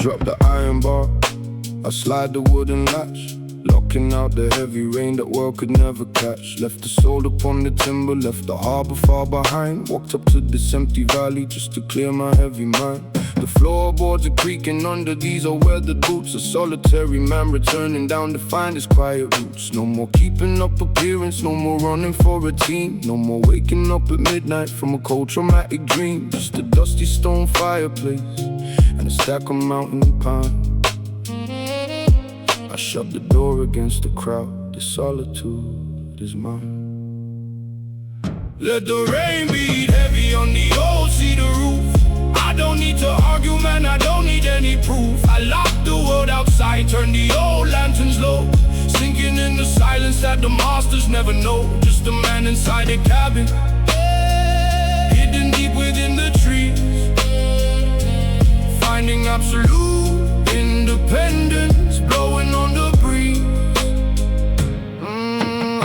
drop the iron bar, I slide the wooden latch, locking out the heavy rain that world could never catch. Left the soul upon the timber, left the harbor far behind. Walked up to this empty valley just to clear my heavy mind. The floorboards are creaking under these old weathered boots. A solitary man returning down to find his quiet roots. No more keeping up appearance, no more running for a team. No more waking up at midnight from a cold traumatic dream. Just a dusty stone fireplace and a stack of mountain pine. I shut the door against the crowd, this solitude is mine. Let the rain beat heavy on the old cedar roof. I don't need to argue, man, I don't need any proof. I locked the world outside, turned the old lanterns low, sinking in the silence that the masters never know. Just a man inside a cabin, hidden deep within the trees, finding absolute independence, blowing on the breeze.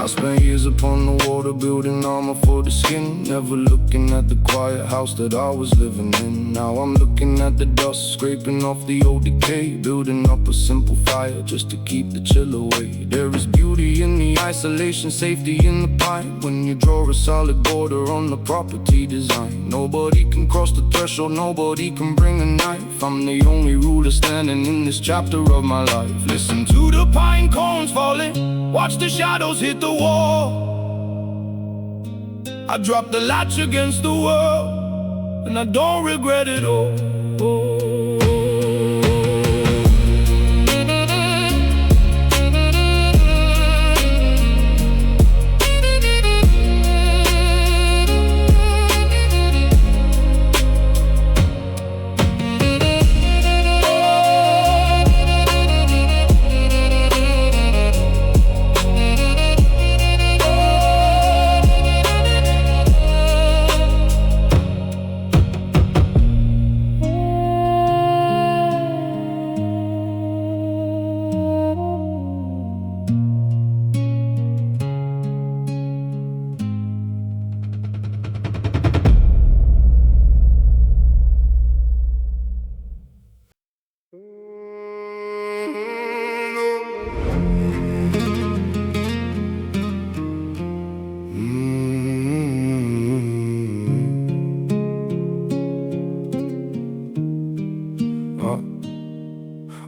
I spent years upon the water, building armor for the skin, never looking at the quiet house that I was living in. Now I'm looking at the dust, scraping off the old decay, building up a simple fire just to keep the chill away. There is beauty in the isolation, safety in the pipe, when you draw a solid border on the property design. Nobody can cross the threshold, nobody can bring a knife. I'm the only ruler standing in this chapter of my life. Listen to the pine cones falling, watch the shadows hit the wall. I dropped the latch against the world, and I don't regret it all.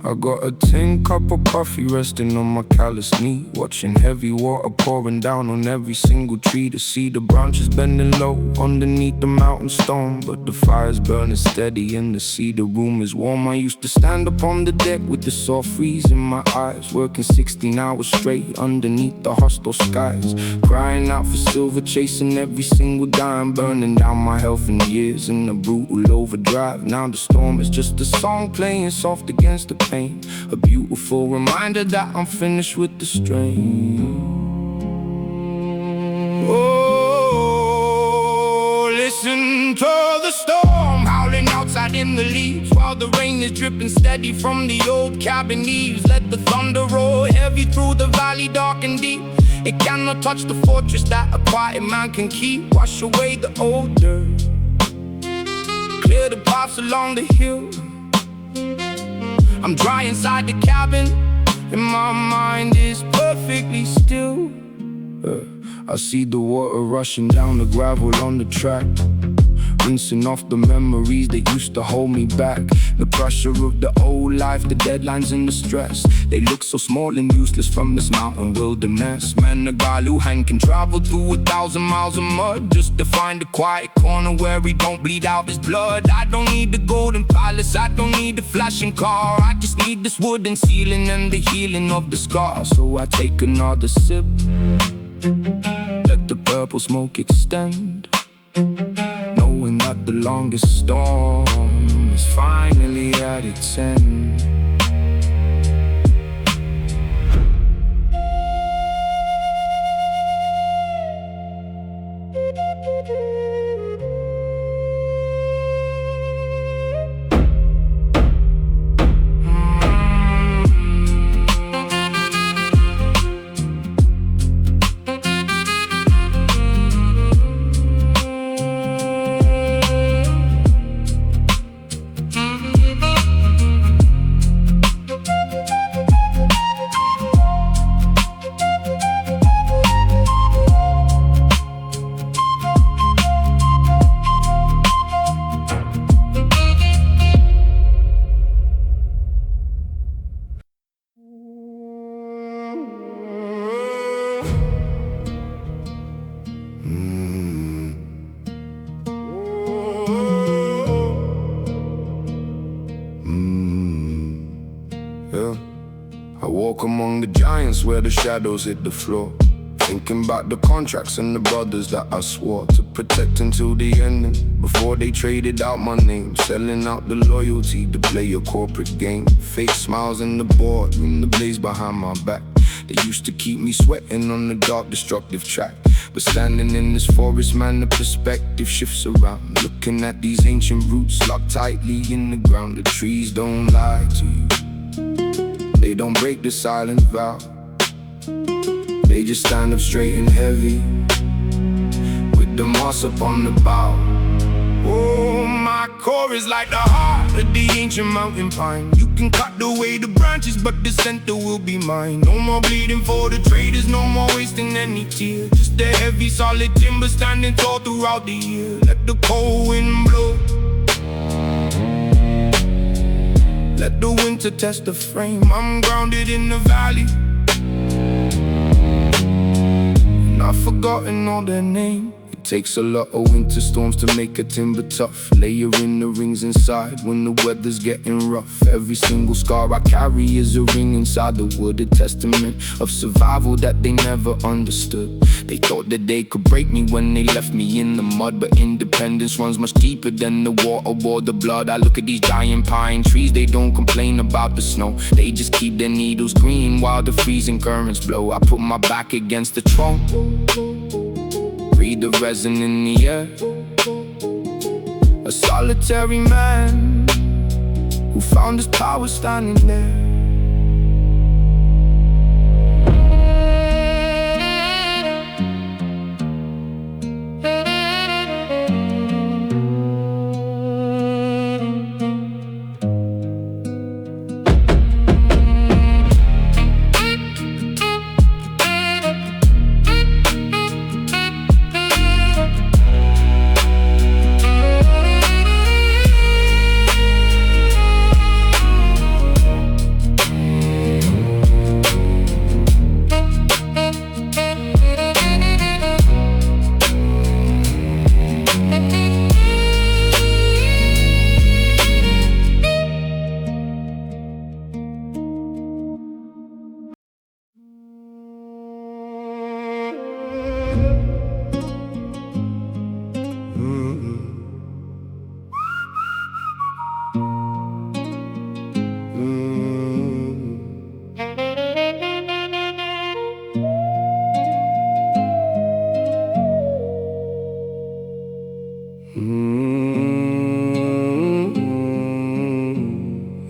I got a tin cup of coffee resting on my calloused knee, watching heavy water pouring down on every single tree. To see the branches bending low underneath the mountain storm, but the fire's burning steady and the cedar room is warm. I used to stand up on the deck with the soft freeze in my eyes, working 16 hours straight underneath the hostile skies, crying out for silver, chasing every single dime, burning down my health and years in a brutal overdrive. Now the storm is just a song playing soft against the pain, a beautiful reminder that I'm finished with the strain. Oh, listen to the storm howling outside in the leaves, while the rain is dripping steady from the old cabin eaves. Let the thunder roll heavy through the valley dark and deep. It cannot touch the fortress that a quiet man can keep. Wash away the old dirt, clear the paths along the hill. I'm dry inside the cabin, and my mind is perfectly still. I see the water rushing down the gravel on the track, rinsing off the memories that used to hold me back. The pressure of the old life, the deadlines and the stress, they look so small and useless from this mountain wilderness. Man, a guy who can travel through 1,000 miles of mud just to find a quiet corner where he don't bleed out his blood. I don't need the golden palace, I don't need the flashing car, I just need this wooden ceiling and the healing of the scar. So I take another sip, let the purple smoke extend, knowing that the longest storm is finally at its end. Yeah. I walk among the giants where the shadows hit the floor, thinking about the contracts and the brothers that I swore to protect until the ending, before they traded out my name, selling out the loyalty to play a corporate game. Fake smiles in the boardroom, the blaze behind my back. They used to keep me sweating on the dark, destructive track. But standing in this forest, man, the perspective shifts around, looking at these ancient roots locked tightly in the ground. The trees don't lie to you, they don't break the silent vow. They just stand up straight and heavy, with the moss up on the bough. Oh, my core is like the heart of the ancient mountain pine. You can cut away the branches, but the center will be mine. No more bleeding for the traders, no more wasting any tears. Just a heavy, solid timber standing tall throughout the year. Let the cold wind blow, let the winter test the frame. I'm grounded in the valley, I've forgotten all their name. It takes a lot of winter storms to make a timber tough, layering the rings inside when the weather's getting rough. Every single scar I carry is a ring inside the wood, a testament of survival that they never understood. They thought that they could break me when they left me in the mud, but independence runs much deeper than the water or the blood. I look at these giant pine trees, they don't complain about the snow. They just keep their needles green while the freezing currents blow. I put my back against the trunk, breathe the resin in the air. A solitary man who found his power standing there.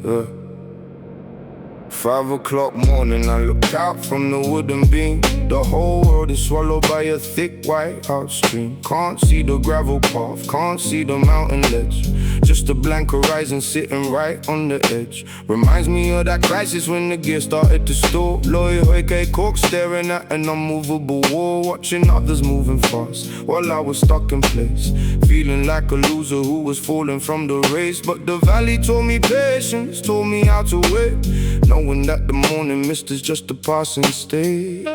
Yeah. 5 o'clock morning, I look out from the wooden beam. The whole world is swallowed by a thick white outstream. Can't see the gravel path, can't see the mountain ledge. Just a blank horizon sitting right on the edge. Reminds me of that crisis when the gear started to stall. Lawyer AK Cork staring at an unmovable wall, watching others moving fast while I was stuck in place, feeling like a loser who was falling from the race. But the valley taught me patience, taught me how to wait, knowing that the morning mist is just a passing stage.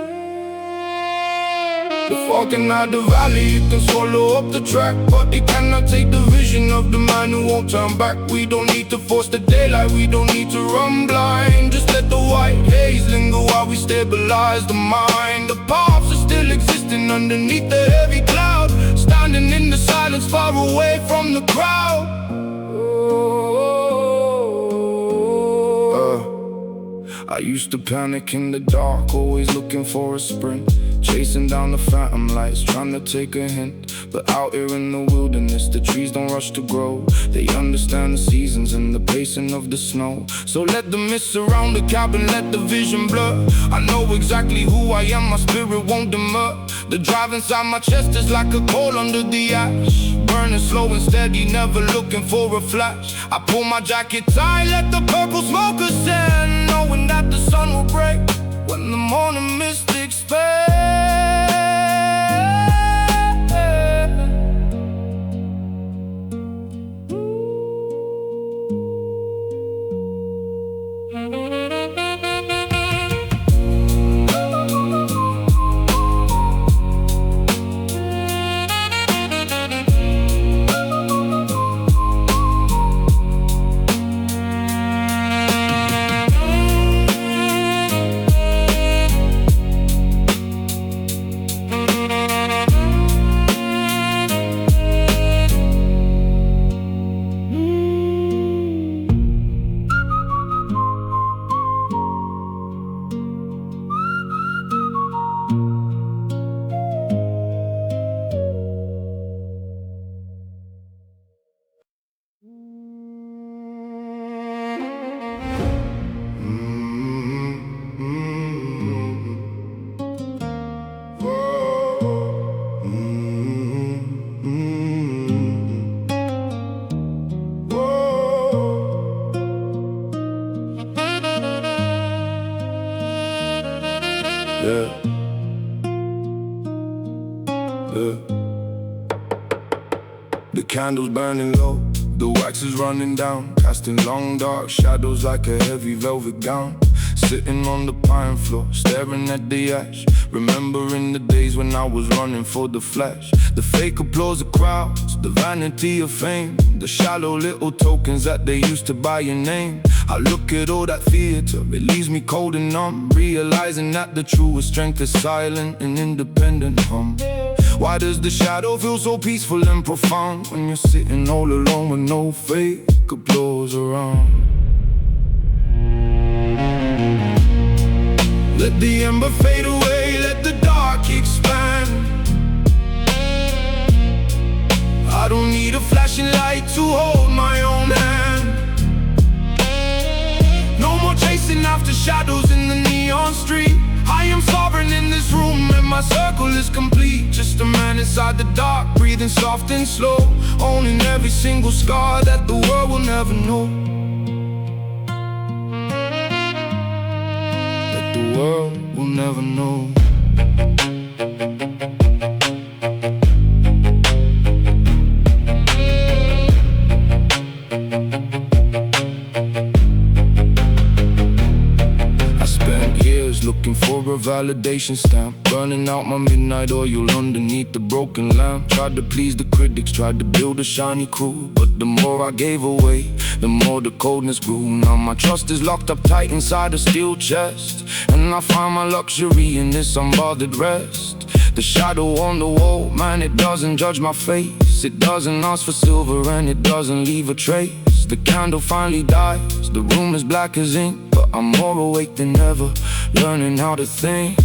The fog can hide the valley, it can swallow up the track, but it cannot take the vision of the man who won't turn back. We don't need to force the daylight, we don't need to run blind. Just let the white haze linger while we stabilize the mind. The paths are still existing underneath the heavy cloud, standing in the silence far away from the crowd. I used to panic in the dark, always looking for a sprint, chasing down the phantom lights, trying to take a hint. But out here in the wilderness, the trees don't rush to grow. They understand the seasons and the pacing of the snow. So let the mist surround the cabin, let the vision blur. I know exactly who I am, my spirit won't demur. The drive inside my chest is like a coal under the ash, burning slow and steady, never looking for a flash. I pull my jacket tight, let the purple smoke ascend, knowing that the sun will break when the morning mist expands. Yeah. The candle's burning low, the wax is running down, casting long dark shadows like a heavy velvet gown. Sitting on the pine floor, staring at the ash, remembering the days when I was running for the flash. The fake applause of crowds, the vanity of fame, the shallow little tokens that they used to buy your name. I look at all that theater, it leaves me cold and numb, realizing that the truest strength is silent and independent hum. Why does the shadow feel so peaceful and profound when you're sitting all alone with no fake applause around? Let the ember fade away, let the dark expand. I don't need a flashing light to hold my own hand. No more chasing after shadows in the neon street. I am sovereign in this room and my circle is complete. Just a man inside the dark, breathing soft and slow, owning every single scar that the world will never know. That the world will never know. Looking for a validation stamp, burning out my midnight oil underneath the broken lamp. Tried to please the critics, tried to build a shiny crew, but the more I gave away, the more the coldness grew. Now my trust is locked up tight inside a steel chest, and I find my luxury in this unbothered rest. The shadow on the wall, man, it doesn't judge my face. It doesn't ask for silver and it doesn't leave a trace. The candle finally dies, the room is black as ink, but I'm more awake than ever, learning how to think.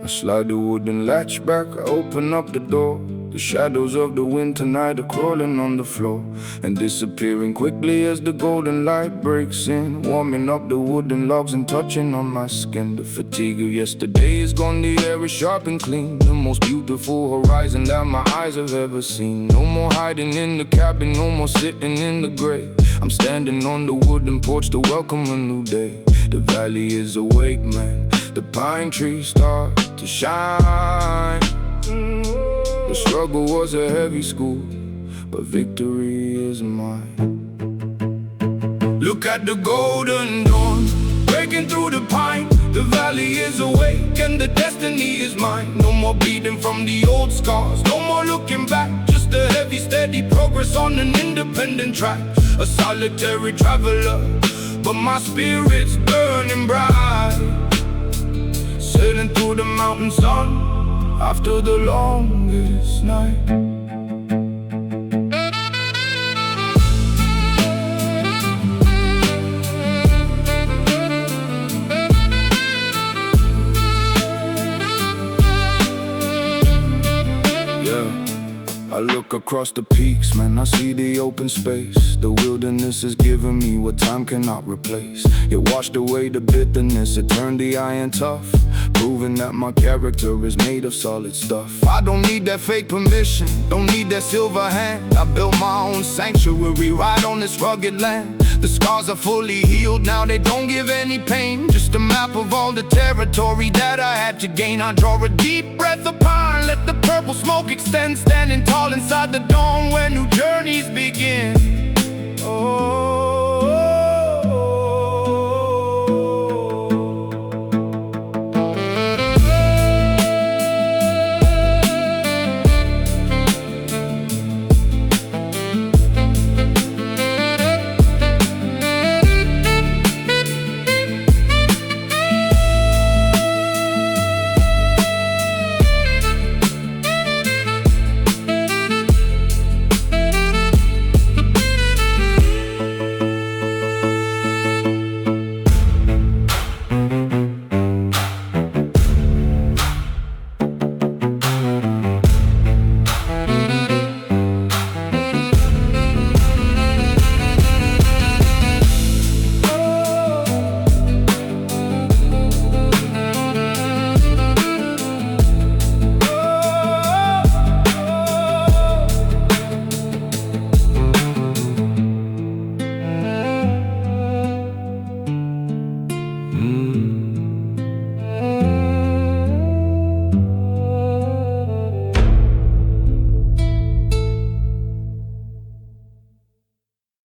Slide the wooden latch back, I open up the door. The shadows of the winter night are crawling on the floor and disappearing quickly as the golden light breaks in, warming up the wooden logs and touching on my skin. The fatigue of yesterday is gone, the air is sharp and clean, the most beautiful horizon that my eyes have ever seen. No more hiding in the cabin, no more sitting in the gray. I'm standing on the wooden porch to welcome a new day. The valley is awake, man, the pine trees start to shine. The struggle was a heavy school, but victory is mine. Look at the golden dawn, breaking through the pine. The valley is awake and the destiny is mine. No more bleeding from the old scars, no more looking back. Just a heavy, steady progress on an independent track. A solitary traveler, but my spirit's burning bright. Sailing through the mountain sun after the longest night. I look across the peaks, man, I see the open space. The wilderness is giving me what time cannot replace. It washed away the bitterness, it turned the iron tough, proving that my character is made of solid stuff. I don't need that fake permission, don't need that silver hand. I built my own sanctuary right on this rugged land. The scars are fully healed, now they don't give any pain. Just a map of all the territory that I had to gain. I draw a deep breath of pine, let the purple smoke extend. Standing tall inside the dawn where new journeys begin.